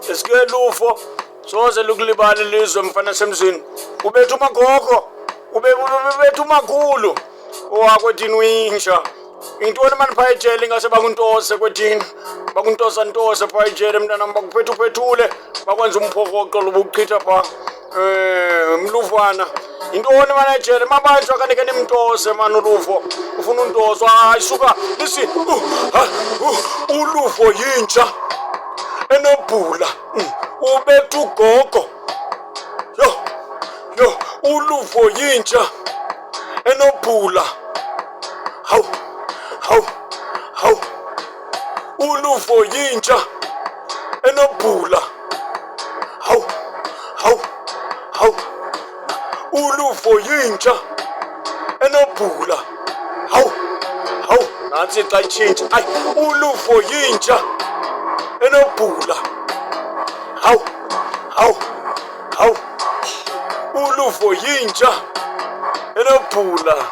esike lufo soze lukulibala ilizwe mfana semzini ubetha umagogo ubetha umakhulu owakwetini uyintsha intoni mani phaya ejele ingase bakuntose kwetini bakuntosa phaya ejele mntanam bakuphethule bakwenza umphokoqo lobuchitha pha mluvana intoni mani ejele mabanjwa kanike nimntose mani ulufo ufuna untoswa hayi suka lisi ulufo yintsha enobhula ubetha ugogo yo ulufo yintsha enobhula hawu ulufo yintsha enobhula hawu ulufo yintsha enobhula hawu nansi xa itshintsha ayi ulufo yintsha enobhula hawu ulufo yintsha enobhula.